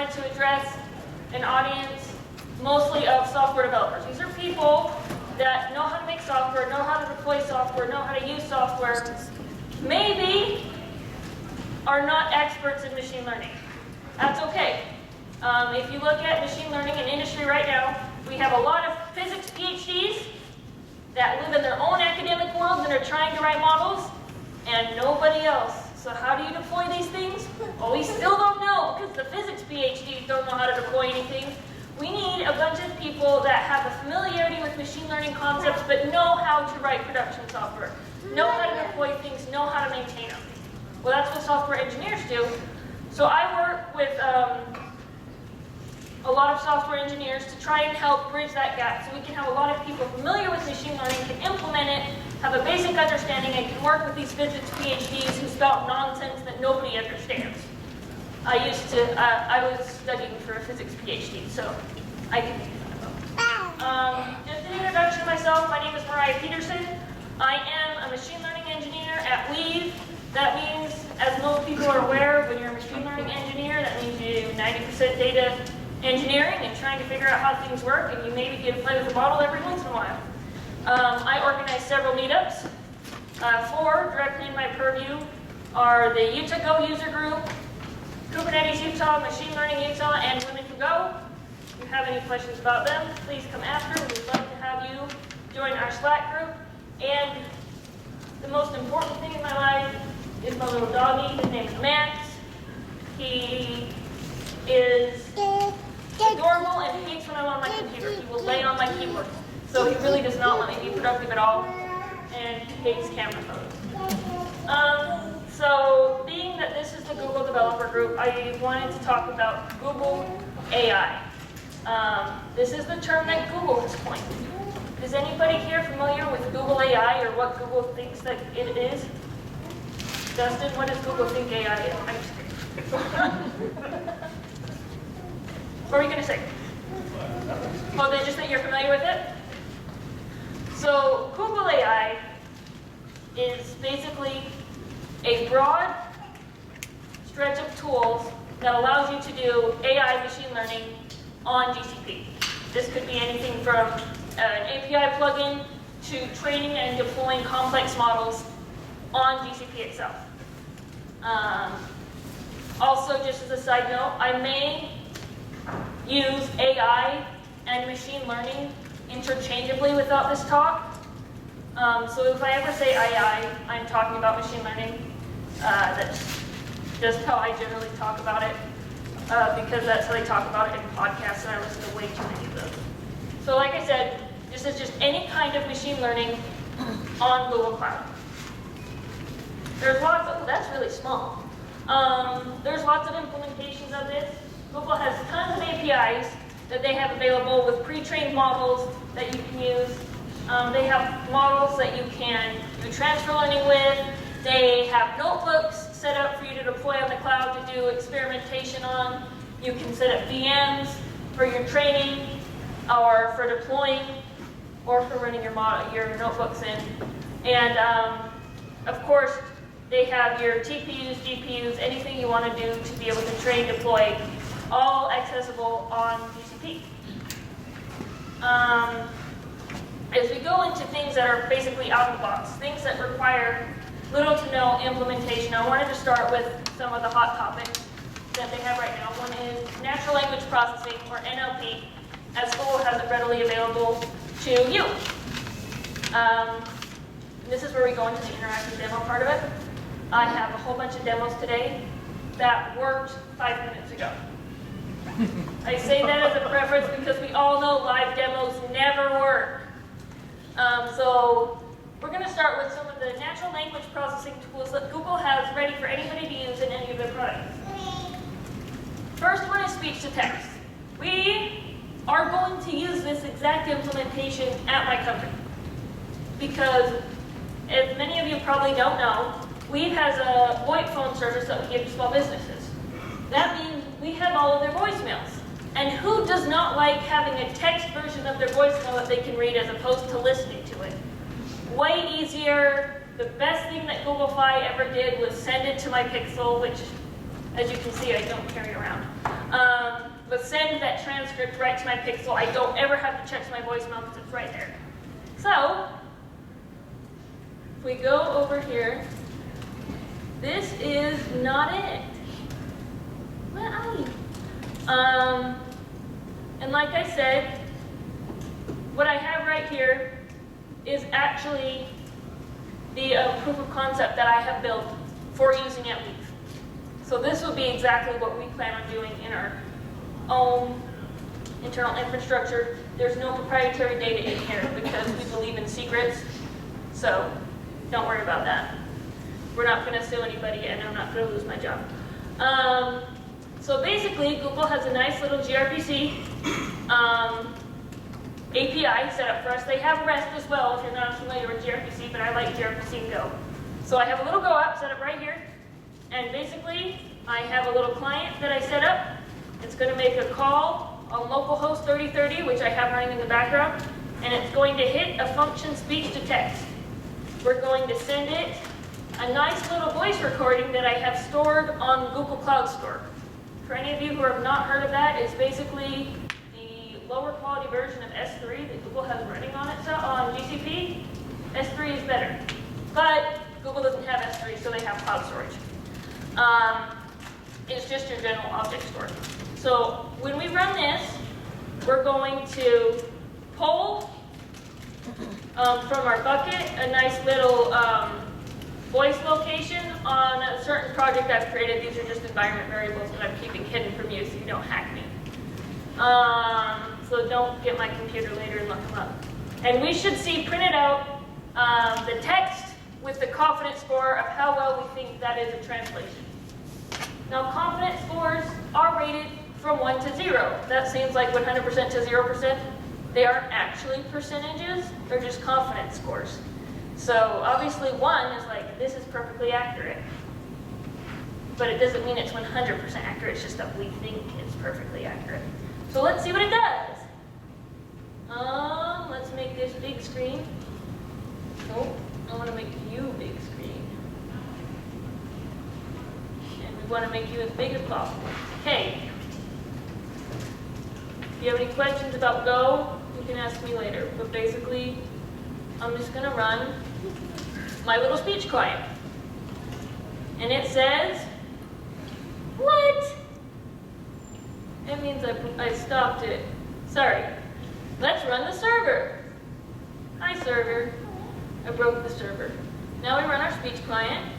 wanted to address an audience mostly of software developers. These are people that know how to make software, know how to deploy software, know how to use software, maybe are not experts in machine learning. That's okay. If you look at machine learning in industry right now, we have a lot of physics PhDs that live in their own academic world and are trying to write models, and nobody else. So how do you deploy these things? Well, we still don't know because the physics PhDs don't know how to deploy anything. We need a bunch of people that have a familiarity with machine learning concepts but know how to write production software, know how to deploy things, know how to maintain them. Well, that's what software engineers do. So I work with a lot of software engineers to try and help bridge that gap so we can have a lot of people familiar with machine learning, can implement it, have a basic understanding, and can work with these physics PhDs who spout nonsense that nobody understands. I was studying for a physics PhD, so I can make fun of them. Just an introduction to myself, my name is Miriah Peterson. I am a machine learning engineer at Weave. That means, as most people are aware, when you're a machine learning engineer, that means you do 90% data engineering and trying to figure out how things work, and you maybe get to play with a model every once in a while. I organize several meetups. 4 directly in my purview are the Utah Go user group, Kubernetes Utah, Machine Learning Utah, and Women Who Go. If you have any questions about them, please come after. We'd love to have you join our Slack group. And the most important thing in my life is my little doggy. His name is Max. He is adorable and hates when I'm on my computer. He will lay on my keyboard. So he really does not let me be productive at all, and he hates camera photos. So being that this is the Google developer group, I wanted to talk about Google AI. This is the term that Google has coined. Is anybody here familiar with Google AI or what Google thinks that it is? Dustin, what does Google think AI is? I'm just kidding. What were you going to say? Oh, just that you're familiar with it? So Google AI is basically a broad stretch of tools that allows you to do AI machine learning on GCP. This could be anything from an API plugin to training and deploying complex models on GCP itself. Also, just as a side note, I may use AI and machine learning interchangeably without this talk. So if I ever say AI, I'm talking about machine learning. That's just how I generally talk about it, because that's how they talk about it in podcasts, and I listen to way too many of those. So like I said, this is just any kind of machine learning on Google Cloud. There's lots of, that's really small. There's lots of implementations of this. Google has tons of APIs that they have available with pre-trained models that you can use. They have models that you can do transfer learning with. They have notebooks set up for you to deploy on the cloud to do experimentation on. You can set up VMs for your training, or for deploying, or for running your notebooks in. And of course, they have your TPUs, GPUs, anything you want to do to be able to train, deploy, all accessible on GCP. As we go into things that are basically out of the box, things that require little to no implementation, I wanted to start with some of the hot topics that they have right now. One is natural language processing, or NLP, as Google has it readily available to you. This is where we go into the interactive demo part of it. I have a whole bunch of demos today that worked 5 minutes ago. I say that as a preference because we all know live demos never work. So we're going to start with some of the natural language processing tools that Google has ready for anybody to use in any of their products. First one is speech to text. We are going to use this exact implementation at my company because, as many of you probably don't know, Weave has a VoIP phone service that we give to small businesses. That means we have all of their voicemails. And who does not like having a text version of their voicemail that they can read as opposed to listening to it? Way easier. The best thing that Google Fi ever did was send it to my Pixel, which, As you can see, I don't carry around. But send that transcript right to my Pixel. I don't ever have to check my voicemail because it's right there. So, if we go over here, this is not it. Where are you? And like I said, what I have right here is actually the proof of concept that I have built for using at Leaf. So this will be exactly what we plan on doing in our own internal infrastructure. There's no proprietary data in here because we believe in secrets. So don't worry about that. We're not going to sue anybody and I'm not going to lose my job. So basically, Google has a nice little gRPC API set up for us. They have REST as well if you're not familiar with gRPC, but I like gRPC and Go. So I have a little Go app set up right here. And basically, I have a little client that I set up. It's going to make a call on localhost 3030, which I have running in the background. And it's going to hit a function speech to text. We're going to send it a nice little voice recording that I have stored on Google Cloud Store. For any of you who have not heard of that, it's basically the lower quality version of S3 that Google has running on it on GCP. S3 is better. But Google doesn't have S3, so they have cloud storage. It's just your general object store. So when we run this, we're going to pull from our bucket a nice little voice location on a certain project I've created. These are just environment variables that I'm keeping hidden from you so you don't hack me. So don't get my computer later and look them up. And we should see printed out the text with the confidence score of how well we think that is a translation. Now, confidence scores are rated from 1 to 0. That seems like 100% to 0%. They aren't actually percentages, they're just confidence scores. So obviously 1 is like, this is perfectly accurate. But it doesn't mean it's 100% accurate, it's just that we think it's perfectly accurate. So let's see what it does. Let's make this big screen. Nope, I want to make you big screen. And we want to make you as big as possible. Okay. If you have any questions about Go, you can ask me later. But basically, I'm just going to run my little speech client. And it says, what? That means I stopped it. Sorry. Let's run the server. Hi, server. I broke the server. Now we run our speech client.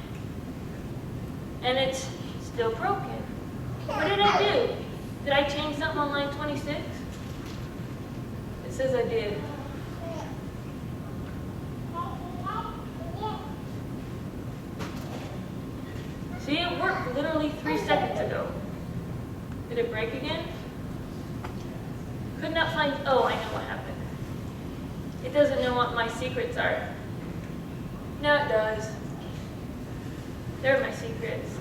And it's still broken. What did I do? Did I change something on line 26? It says I did. See, it worked literally 3 seconds ago. Did it break again? Could not find, oh, I know what happened. It doesn't know what my secrets are. No, it does. They're my secrets.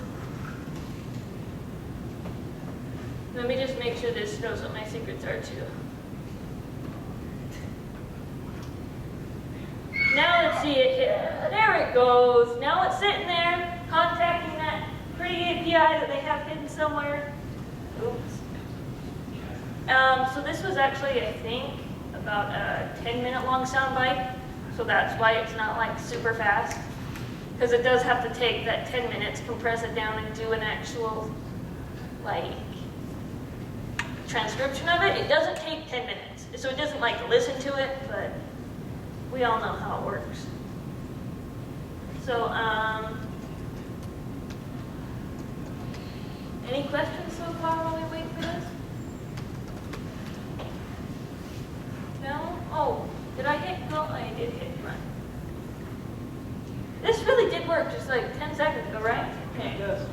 Let me just make sure this knows what my secrets are too. Now let's see it hit. There it goes. Now it's sitting there, contacting that pretty API that they have hidden somewhere. Oops. So this was actually, I think, about a 10-minute long soundbite. So that's why it's not like super fast. Because it does have to take that 10 minutes, compress it down, and do an actual, like, transcription of it. It doesn't take 10 minutes. So it doesn't, like, listen to it, but we all know how it works. So, any questions so far while we wait for this? No? Oh, did I hit go? I did hit run. This really did work just like 10 seconds ago, right? Okay. Yes.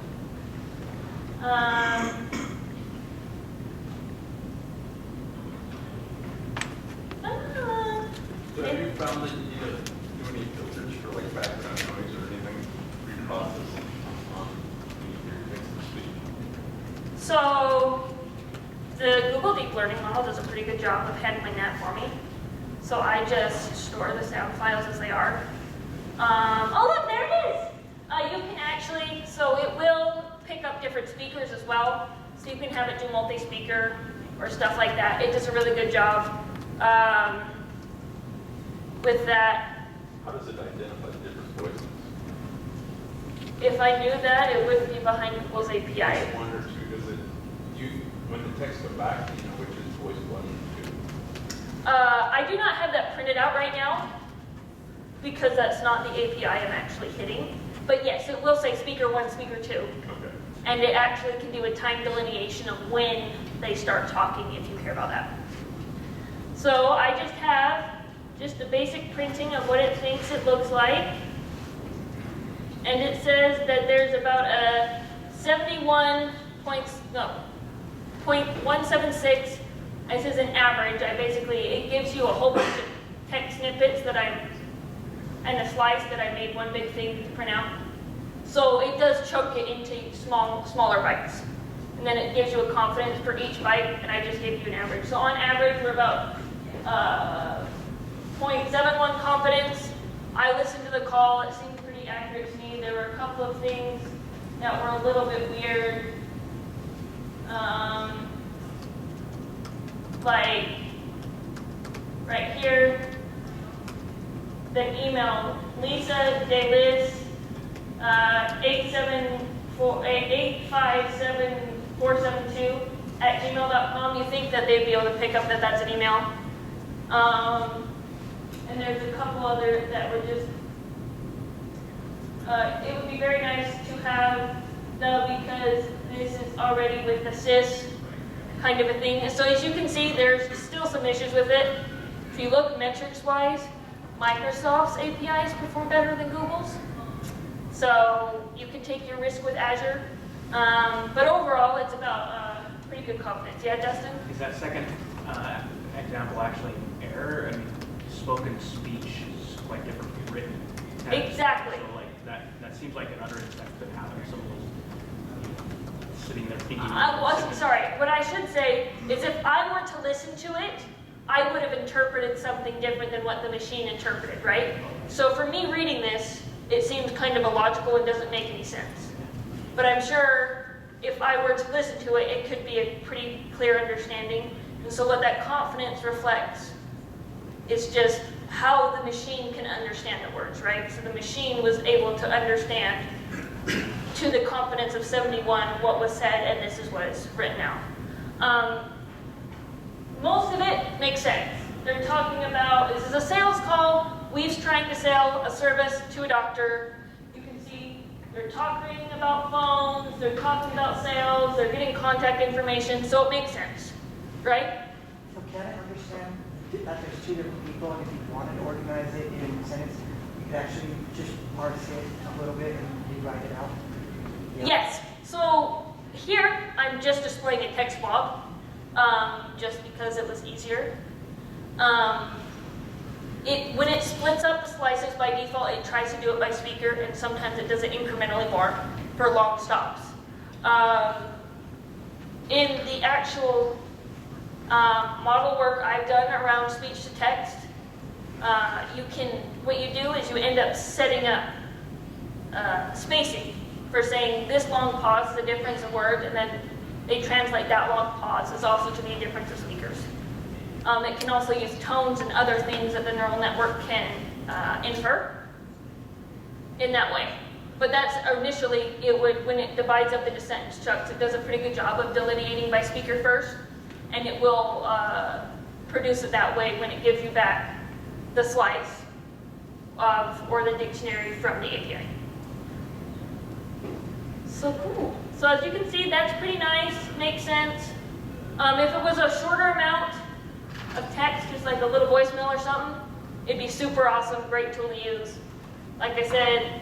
So have you found that you need to do any filters for like background noise or anything pre-processed on your text-to-speech? So the Google Deep Learning model does a pretty good job of handling that for me. So I just store the sound files as they are. Oh look, there it is! You can actually, so it will pick up different different speakers as well, so you can have it do multi-speaker or stuff like that. It does a really good job with that. How does it identify different voices? If I knew that, it wouldn't be behind Google's API. I wonder too, does it, when the text comes back, do you know which is voice 1 and 2? I do not have that printed out right now because that's not the API I'm actually hitting. But yes, it will say speaker 1, speaker 2. Okay. And it actually can do a time delineation of when they start talking if you care about that. So I just have just a basic printing of what it thinks it looks like. And it says that there's about a 0.176. It says an average. It gives you a whole bunch of text snippets and a slice that I made one big thing to print out. So it does chunk it into smaller bytes. And then it gives you a confidence for each byte, and I just gave you an average. So on average, we're about 0.71 confidence. I listened to the call. It seemed pretty accurate to me. There were a couple of things that were a little bit weird. Like right here, the email, Lisa Davis, 857-472 at gmail.com. You think that they'd be able to pick up that that's an email. And there's a couple other that were just, it would be very nice to have because this is already with the sys kind of a thing. So as you can see, there's still some issues with it. If you look metrics-wise, Microsoft's APIs perform better than Google's. So you can take your risk with Azure. But overall, it's about pretty good confidence. Yeah, Dustin? Is that second example actually an error? I mean, spoken speech is quite different from written text. Exactly. So like that seems like an utterance that could happen. Someone was sitting there thinking. Sorry, what I should say is if I were to listen to it, I would have interpreted something different than what the machine interpreted, right? So for me reading this, it seems kind of illogical and doesn't make any sense. But I'm sure if I were to listen to it, it could be a pretty clear understanding. And so what that confidence reflects is just how the machine can understand the words, right? So the machine was able to understand to the confidence of 71 what was said, and this is what is written out. Most of it makes sense. They're talking about, this is a sales call. Weave's trying to sell a service to a doctor. You can see they're talking about phones, they're talking about sales, they're getting contact information, so it makes sense, right? So can I understand that there's two different people, and if you wanted to organize it in a sentence, you could actually just parse it a little bit and rewrite it out? Yeah. Yes. So here, I'm just displaying a text blob, just because it was easier. When it splits up the slices by default, it tries to do it by speaker, and sometimes it does it incrementally more for long stops. In the actual model work I've done around speech to text, what you do is you end up setting up spacing for saying this long pause is a difference of words, and then they translate that long pause as also to be a difference of speakers. It can also use tones and other things that the neural network can infer in that way. But that's initially, when it divides up into sentence chunks, it does a pretty good job of delineating by speaker first, and it will produce it that way when it gives you back the slice or the dictionary from the API. So cool. So as you can see, that's pretty nice, makes sense. If it was a shorter amount of text, just like a little voicemail or something, it'd be super awesome, great tool to use. Like I said,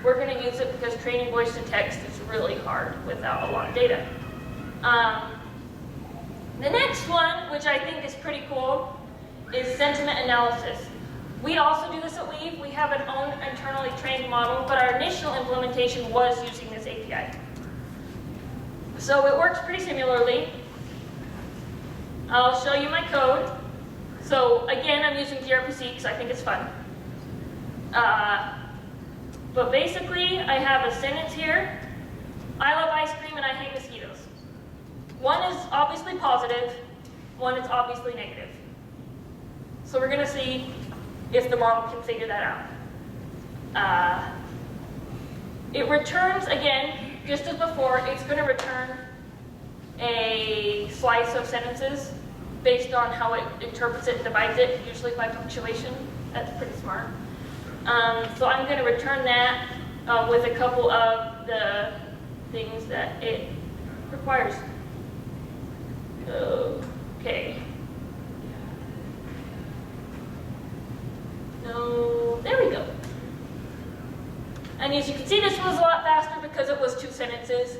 we're going to use it because training voice to text is really hard without a lot of data. The next one, which I think is pretty cool, is sentiment analysis. We also do this at Weave. We have an own internally trained model, but our initial implementation was using this API. So it works pretty similarly. I'll show you my code. So again, I'm using gRPC because I think it's fun. But basically, I have a sentence here. I love ice cream and I One is obviously positive, one is obviously negative. So we're going to see if the model can figure that out. It returns, again, just as before, it's going to return a slice of sentences based on how it interprets it and divides it, usually by punctuation. That's pretty smart. So I'm going to return that with a couple of the things that it requires. Okay. No, there we go. And as you can see, this was a lot faster because it was 2 sentences.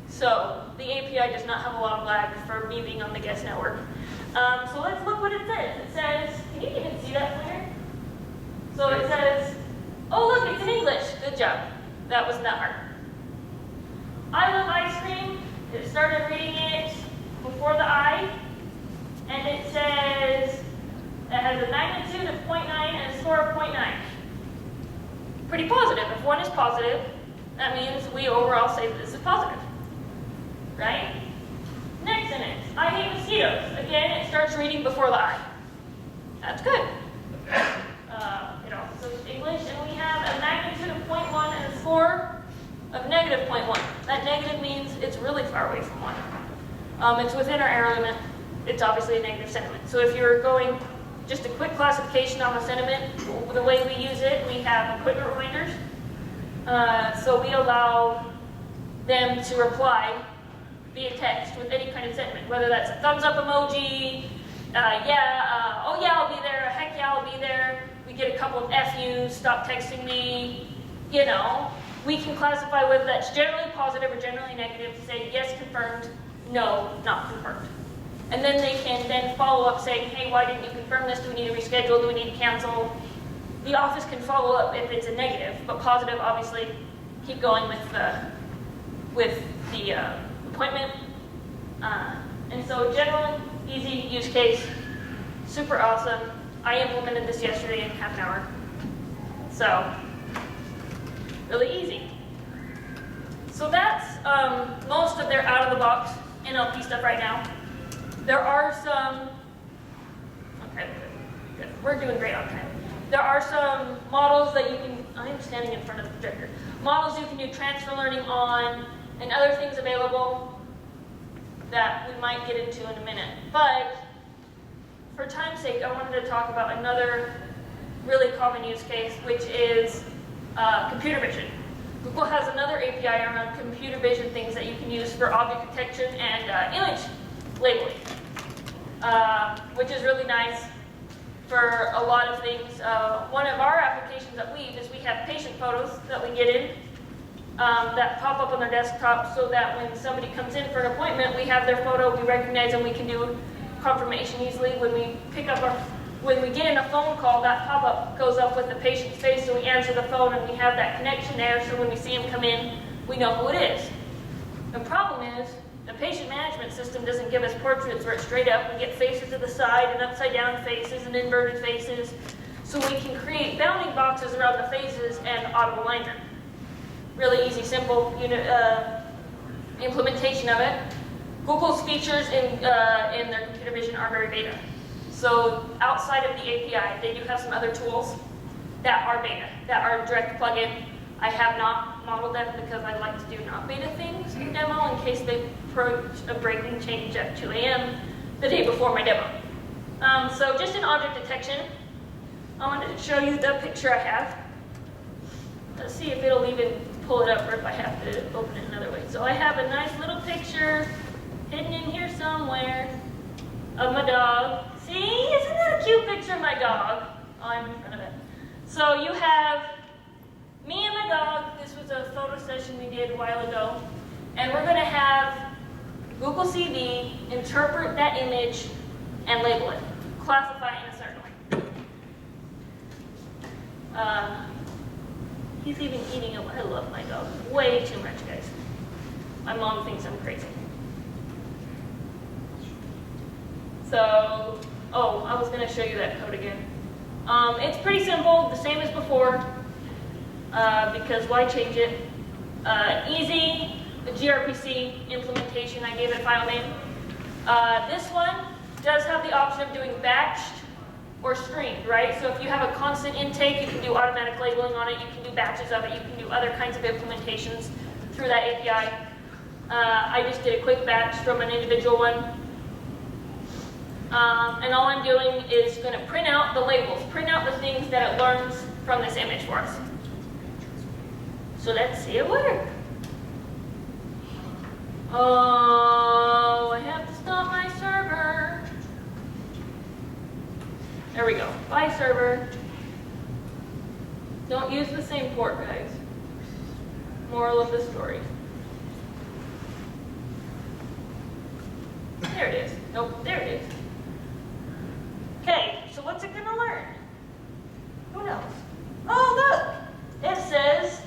So the API does not have a lot of lag for me being on the guest network. So let's look what it says. It says, can you even see that clear? So it says, oh look, it's in English. Good job. That was not hard. I love ice cream. It started reading it before the I. And it says, it has a magnitude of 0.9 and a score of 0.9. Pretty positive. If one is positive, that means we overall say that this is positive. Right? Next sentence. I hate mosquitoes. Again, it starts reading before the I. That's good. It also says English, and we have a magnitude of 0.1 and a score of negative 0.1. That negative means it's really far away from 1. It's within our error limit. It's obviously a negative sentiment. So if you're going, just a quick classification on the sentiment, the way we use it, we have equipment reminders. So we allow them to reply via text with any kind of sentiment, whether that's a thumbs up emoji, oh yeah, I'll be there, heck yeah, I'll be there. We get a couple of FUs, stop texting me, you know. We can classify whether that's generally positive or generally negative to say yes, confirmed, no, not confirmed. And then they can then follow up saying, hey, why didn't you confirm this? Do we need to reschedule? Do we need to cancel? The office can follow up if it's a negative, but positive, obviously, keep going with the appointment. And so general, easy use case, super awesome. I implemented this yesterday in half an hour. So, really easy. So that's most of their out-of-the-box NLP stuff right now. There are some, okay, good. We're doing great on time. There are some models that you can, I am standing in front of the projector, models you can do transfer learning on, and other things available that we might get into in a minute. But for time's sake, I wanted to talk about another really common use case, which is computer vision. Google has another API around computer vision things that you can use for object detection and image labeling, which is really nice for a lot of things. One of our applications that we use is we have patient photos that we get in that pop up on their desktop so that when somebody comes in for an appointment, we have their photo, we recognize them, we can do confirmation easily. When we get in a phone call, that pop-up goes up with the patient's face, so we answer the phone and we have that connection there, so when we see him come in, we know who it is. The problem is, the patient management system doesn't give us portraits where it's straight up. We get faces to the side and upside down faces and inverted faces, so we can create bounding boxes around the faces and auto alignment. Really easy, simple implementation of it. Google's features in their computer vision are very beta. So outside of the API, they do have some other tools that are beta, that are direct plugin. I have not modeled them because I like to do not beta things in demo in case they approach a breaking change at 2 a.m. the day before my demo. So just in object detection, I wanted to show you the picture I have. Let's see if it'll even pull it up or if I have to open it another way. So I have a nice little picture hidden in here somewhere of my dog. See, isn't that a cute picture of my dog? Oh, I'm in front of it. So you have me and my dog. This was a photo session we did a while ago. And we're going to have GoogleCV interpret that image and label it, classify it in a certain way. He's even eating it. I love my dog. Way too much, guys. My mom thinks I'm crazy. So, oh, I was going to show you that code again. It's pretty simple, the same as before, because why change it? Easy. a gRPC implementation. I gave it a file name. This one does have the option of doing batched or streamed, right? So if you have a constant intake, you can do automatic labeling on it. You can do batches of it. You can do other kinds of implementations through that API. I just did a quick batch from an individual one. And all I'm doing is going to print out the labels, print out the things that it learns from this image for us. So let's see it work. Oh, I have to stop my server. There we go. Bye, server. Don't use the same port, guys. Moral of the story. There it is. Nope, there it is. Okay, so what's it gonna learn? Who knows? Oh, look! It says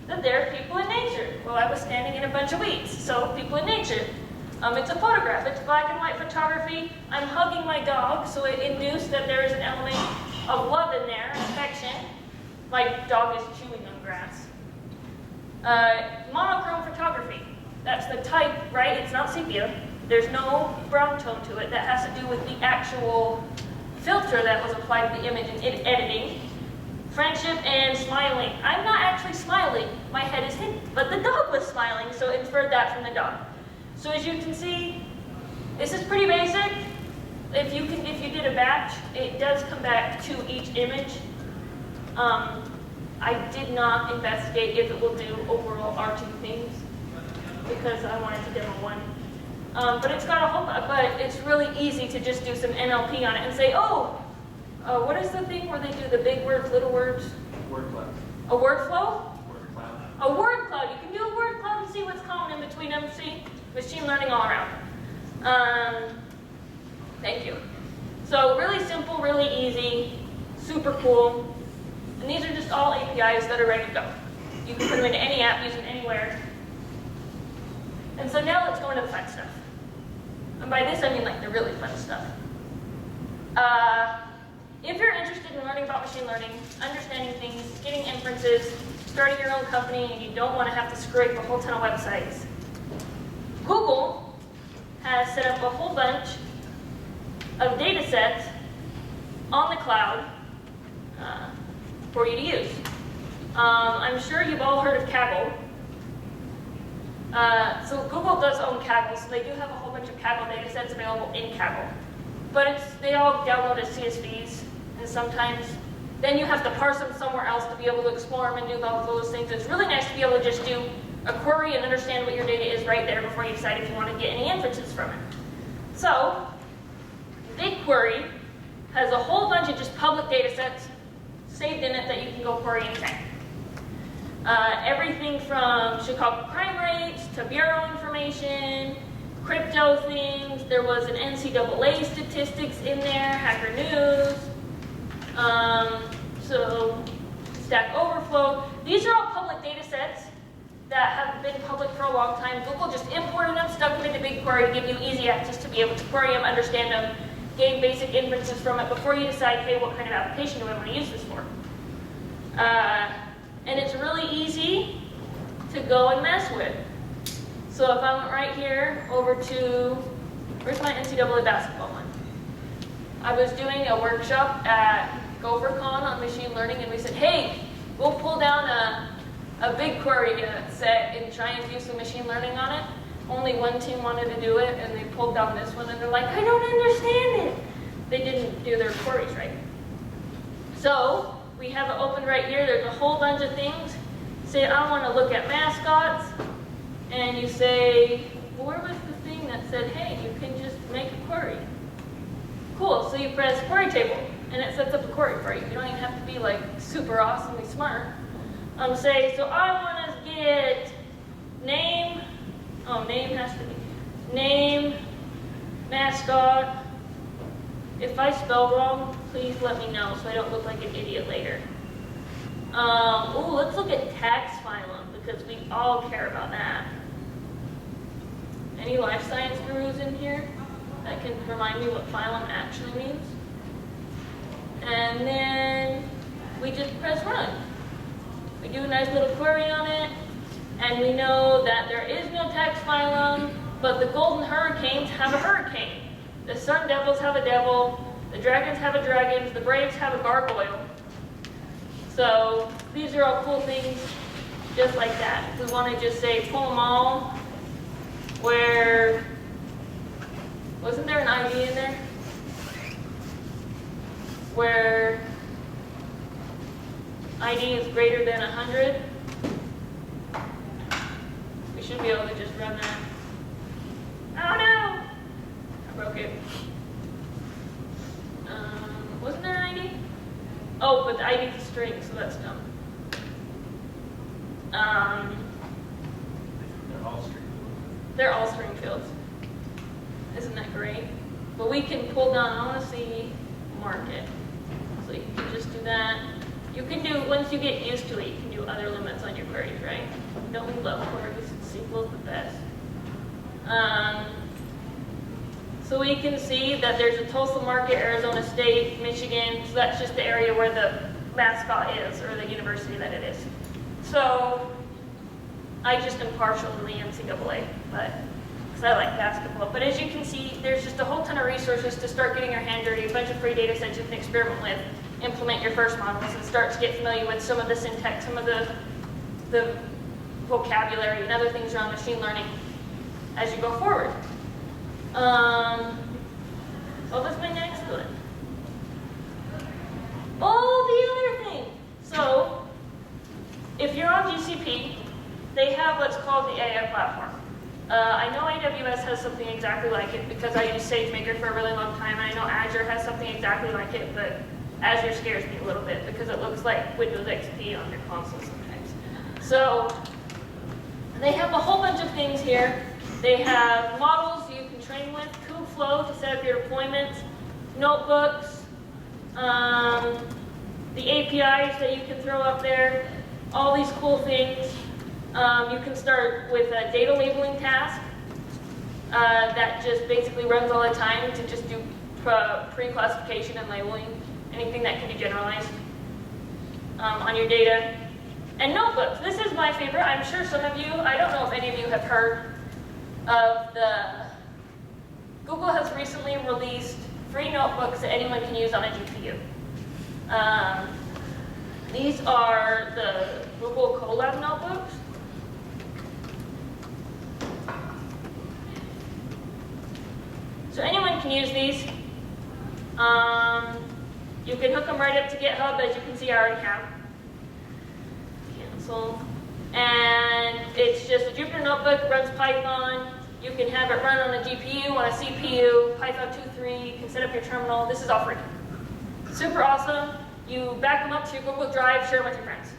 that there are people in nature. Well, I was standing in a bunch of weeds, so people in nature. It's a photograph. It's black and white photography. I'm hugging my dog, so it induced that there is an element of love in there, affection. My dog is chewing on grass. Monochrome photography. That's the type, right? It's not sepia. There's no brown tone to it. That has to do with the actual filter that was applied to the image in editing. Friendship and smiling. I'm not actually smiling. My head is hidden. But the dog was smiling, so inferred that from the dog. So as you can see, this is pretty basic. If you did a batch, it does come back to each image. I did not investigate if it will do overall arching things because I wanted to demo one. But it's got a whole, but it's really easy to just do some NLP on it and say, oh, what is the thing where they do the big words, little words? Word cloud. A word flow? Word cloud. A word cloud. You can do a word cloud and see what's common in between them. See? Machine learning all around. Thank you. So really simple, really easy, super cool. And these are just all APIs that are ready to go. You can put them into any app, use them anywhere. And so now let's go into the fun stuff. And by this I mean like the really fun stuff. If you're interested in learning about machine learning, understanding things, getting inferences, starting your own company, and you don't want to have to scrape a whole ton of websites, Google has set up a whole bunch of data sets on the cloud for you to use. I'm sure you've all heard of Kaggle. So Google does own Kaggle, so they do have a whole bunch of Kaggle data sets available in Kaggle. But they all download as CSVs, and sometimes then you have to parse them somewhere else to be able to explore them and do all those things. It's really nice to be able to just do a query and understand what your data is right there before you decide if you want to get any inferences from it. So BigQuery has a whole bunch of just public data sets saved in it that you can go query anytime. Everything from Chicago crime rates to bureau information, crypto things. There was an NCAA statistics in there, Hacker News. So Stack Overflow. These are all public data sets that have been public for a long time. Google just imported them, stuck them into BigQuery to give you easy access to be able to query them, understand them, gain basic inferences from it before you decide, hey, what kind of application do I want to use this for? And it's really easy to go and mess with. So if I went right here over to, where's my NCAA basketball one? I was doing a workshop at GopherCon on machine learning, and we said, hey, we'll pull down a BigQuery set and try and do some machine learning on it. Only one team wanted to do it, and they pulled down this one, and they're like, I don't understand it. They didn't do their queries right. So we have it open right here. There's a whole bunch of things. Say, I want to look at mascots, and you say, well, where was the thing that said, hey, you can just make a query? Cool, so you press query table, and it sets up a query for you. You don't even have to be like super awesomely smart. Say, so I want to get name, name has to be, name, mascot. If I spell wrong, please let me know so I don't look like an idiot later. Let's look at tax phylum because we all care about that. Any life science gurus in here that can remind me what phylum actually means? And then we just press run. We do a nice little query on it. And we know that there is no tax phylum, but the golden hurricanes have a hurricane. The sun devils have a devil, the dragons have a dragon, the braves have a gargoyle. So these are all cool things just like that. If we want to just say pull them all, where, wasn't there an ID in there? Where ID is greater than 100. We should be able to just run that. Oh no! I broke it. Wasn't there an ID? Oh, but the ID is a string, so that's dumb. They're all string fields. Isn't that great? But we can pull down, I want to see market. So you can just do that. You can do, once you get used to it, you can do other limits on your queries, right? Don't we love queries? SQL is the best. So we can see that there's a Tulsa market, Arizona State, Michigan. So that's just the area where the mascot is, or the university that it is. So I just am partial in the NCAA, but because I like basketball. But as you can see, there's just a whole ton of resources to start getting your hand dirty, a bunch of free data sets you can experiment with, implement your first models, and start to get familiar with some of the syntax, some of the vocabulary, and other things around machine learning as you go forward. What was my next one? Oh, the other thing. So, if you're on GCP, they have what's called the AI platform. I know AWS has something exactly like it because I used SageMaker for a really long time, and I know Azure has something exactly like it, but Azure scares me a little bit because it looks like Windows XP on your console sometimes. So, they have a whole bunch of things here. They have models you can train with, Kubeflow to set up your deployments, notebooks, the APIs that you can throw up there, all these cool things. You can start with a data labeling task that just basically runs all the time to just do pre-classification and labeling, anything that can be generalized on your data. And notebooks. This is my favorite. I'm sure some of you, I don't know if any of you have heard of Google has recently released free notebooks that anyone can use on a GPU. These are the Google Colab notebooks. So anyone can use these. You can hook them right up to GitHub, as you can see I already have. Cancel. And it's just a Jupyter notebook, runs Python. You can have it run on a GPU, on a CPU, Python 2.3, you can set up your terminal. This is all free. Super awesome. You back them up to your Google Drive, share them with your friends.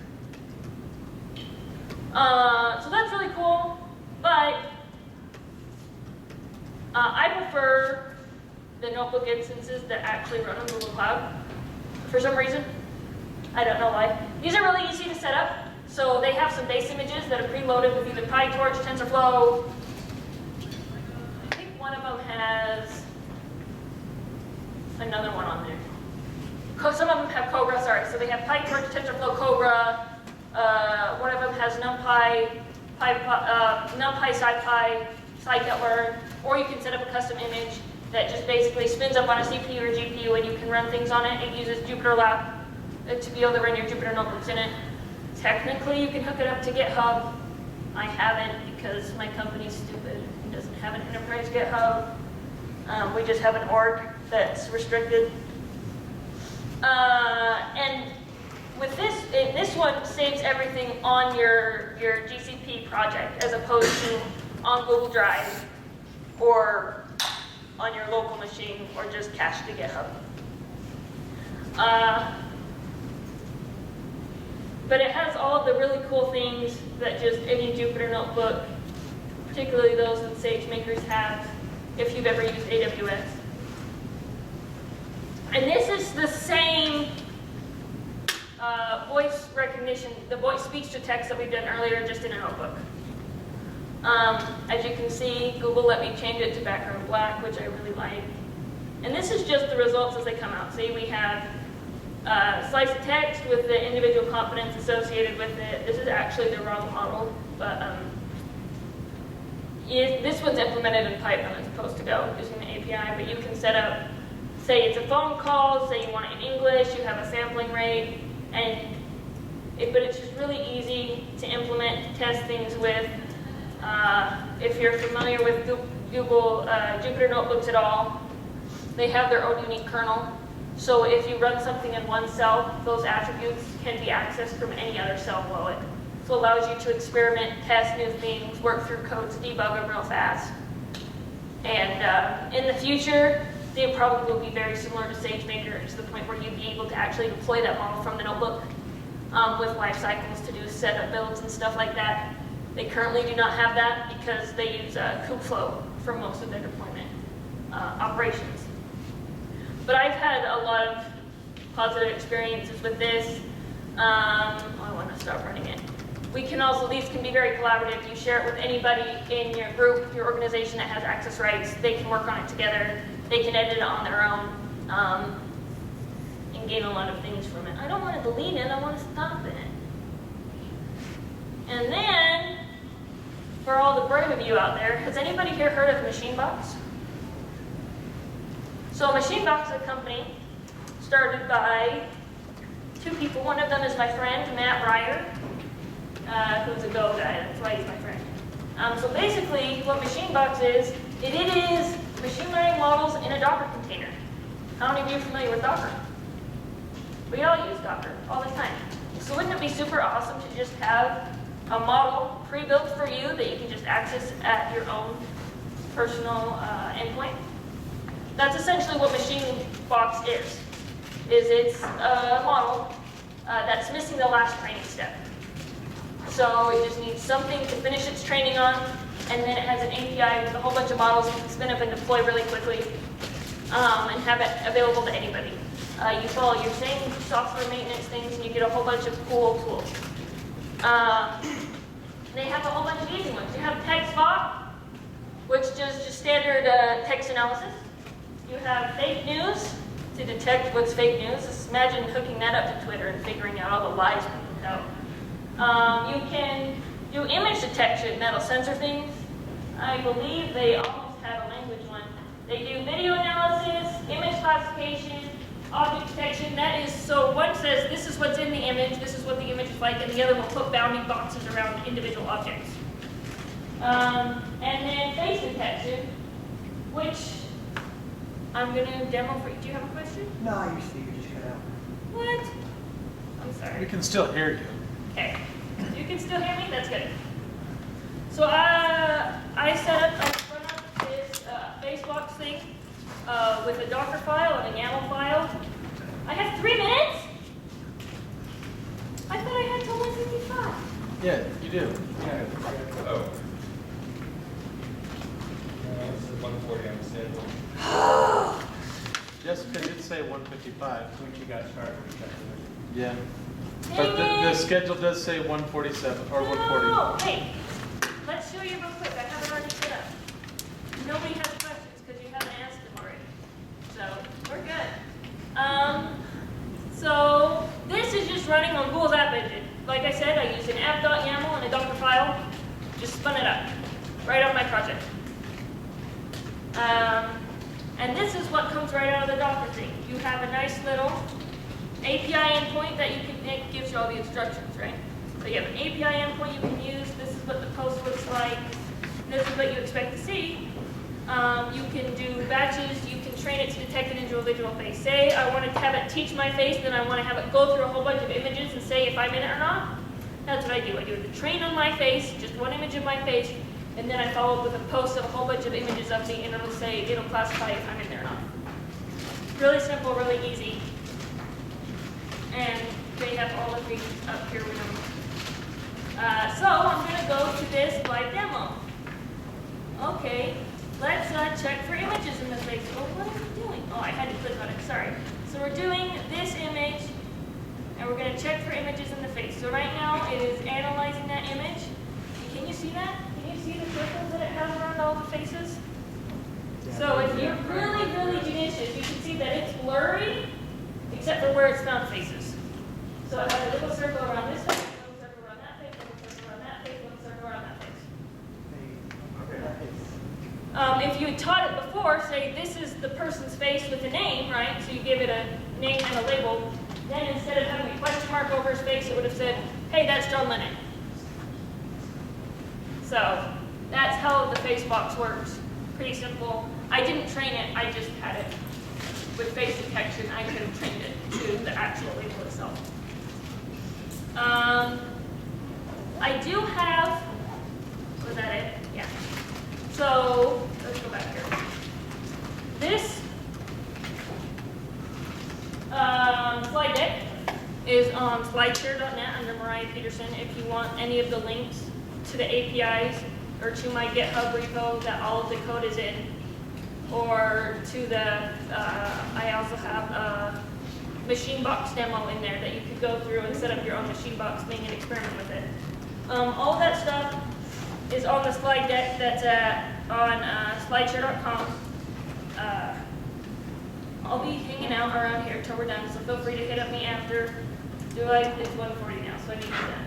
So that's really cool, but I prefer the notebook instances that actually run on Google Cloud for some reason. I don't know why. These are really easy to set up. So they have some base images that are preloaded with either PyTorch, TensorFlow. I think one of them has another one on there. Some of them have Cobra, sorry. So they have PyTorch, TensorFlow, Cobra. One of them has NumPy, SciPy, scikit-learn, or you can set up a custom image that just basically spins up on a CPU or GPU and you can run things on it. It uses Jupyter Lab to be able to run your Jupyter notebooks in it. Technically, you can hook it up to GitHub. I haven't because my company's stupid and doesn't have an enterprise GitHub. We just have an org that's restricted. And with this one saves everything on your GCP project as opposed to on Google Drive or on your local machine or just cached to GitHub. But it has all of the really cool things that just any Jupyter notebook, particularly those that SageMakers have, if you've ever used AWS. And this is the same voice recognition, the voice speech to text that we've done earlier, just in a notebook. As you can see, Google let me change it to background black, which I really like. And this is just the results as they come out. See, we have slice of text with the individual components associated with it. This is actually the wrong model, but this one's implemented in Python as opposed to Go using the API, but you can set up, say it's a phone call, say you want it in English, you have a sampling rate, but it's just really easy to implement, to test things with. If you're familiar with Google Jupyter Notebooks at all, they have their own unique kernel. So if you run something in one cell, those attributes can be accessed from any other cell below it. So it allows you to experiment, test new things, work through codes, debug them real fast. And in the future, they probably will be very similar to SageMaker to the point where you'd be able to actually deploy that model from the notebook with life cycles to do setup builds and stuff like that. They currently do not have that because they use Kubeflow for most of their deployment operations. But I've had a lot of positive experiences with this. I want to stop running it. We can also, these can be very collaborative. You share it with anybody in your group, your organization that has access rights. They can work on it together. They can edit it on their own and gain a lot of things from it. I don't want to delete it, I want to stop it. And then, for all the brave of you out there, has anybody here heard of MachineBox? So MachineBox is a company started by two people. One of them is my friend, Matt Ryer, who's a Go guy. That's why he's my friend. So basically, what MachineBox is, it is machine learning models in a Docker container. How many of you are familiar with Docker? We all use Docker all the time. So wouldn't it be super awesome to just have a model pre-built for you that you can just access at your own personal endpoint? That's essentially what MachineBox is it's a model that's missing the last training step. So it just needs something to finish its training on, and then it has an API with a whole bunch of models you can spin up and deploy really quickly and have it available to anybody. You follow your same software maintenance things, and you get a whole bunch of cool tools. They have a whole bunch of easy ones. You have TextBot, which does just standard text analysis. You have fake news to detect what's fake news. Just imagine hooking that up to Twitter and figuring out all the lies we put out. You can do image detection that'll censor things. I believe they almost have a language one. They do video analysis, image classification, object detection. That is, so one says this is what's in the image, this is what the image is like, and the other will put bounding boxes around individual objects. And then face detection, which I'm going to demo for you. Do you have a question? No, your speaker just cut out. What? I'm sorry. We can still hear you. Okay. You can still hear me? That's good. So I spun up this Facebox thing with a Docker file and a YAML file. I have 3 minutes? I thought I had till 1:55. Yeah, you do. Oh. It's 1:40 on the schedule. Jessica did say 1:55. When you got started, we checked it. Yeah. Dang But the it. schedule does say 1:47 or 1:40. No, hey, let's show you real quick. I have it already set up. Nobody has questions because you haven't asked them already. So we're good. So this is just running on Google's App Engine. Like I said, I used an app.yaml and a Docker file. Just spun it up right on my project. And this is what comes right out of the Docker thing. You have a nice little API endpoint that you can, it gives you all the instructions, right? So you have an API endpoint you can use. This is what the post looks like. This is what you expect to see. You can do batches. You can train it to detect an individual face. Say I want to have it teach my face, then I want to have it go through a whole bunch of images and say if I'm in it or not. That's what I do. I do the train on my face, just one image of my face, and then I follow up with a post of a whole bunch of images of me, and it'll say, it'll classify if I'm in there or not. Really simple, really easy. And they have all the things up here with them. So I'm going to go to this live demo. Okay, let's check for images in the face. Oh, what is it doing? Oh, I had to click on it, sorry. So we're doing this image, and we're going to check for images in the face. So right now it is analyzing that image. Can you see that? Can you see the circles that it has around all the faces? So if you're really, really judicious, you can see that it's blurry, except for where it's found faces. So I have a little circle around this face, a little circle around that face, a little circle around that face, a little circle around that face. If you had taught it before, say this is the person's face with a name, right? So you give it a name and a label. Then instead of having a question mark over his face, it would have said, hey, that's John Lennon. So that's how the face box works. Pretty simple. I didn't train it, I just had it with face detection. I could have trained it to the actual label itself. I do have, was that it? Yeah. So let's go back here. This slide deck is on slideshare.net under Miriah Peterson. If you want any of the links to the APIs or to my GitHub repo that all of the code is in, or to the, I also have a machine box demo in there that you could go through and set up your own machine box, make an experiment with it. All of that stuff is on the slide deck that's on slideshare.com. I'll be hanging out around here till we're done, so feel free to hit up me after. It's 1:40 now, so I need to do that.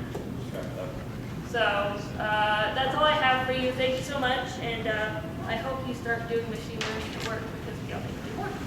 So that's all I have for you. Thank you so much, and I hope you start doing machine learning at work because we all think it works.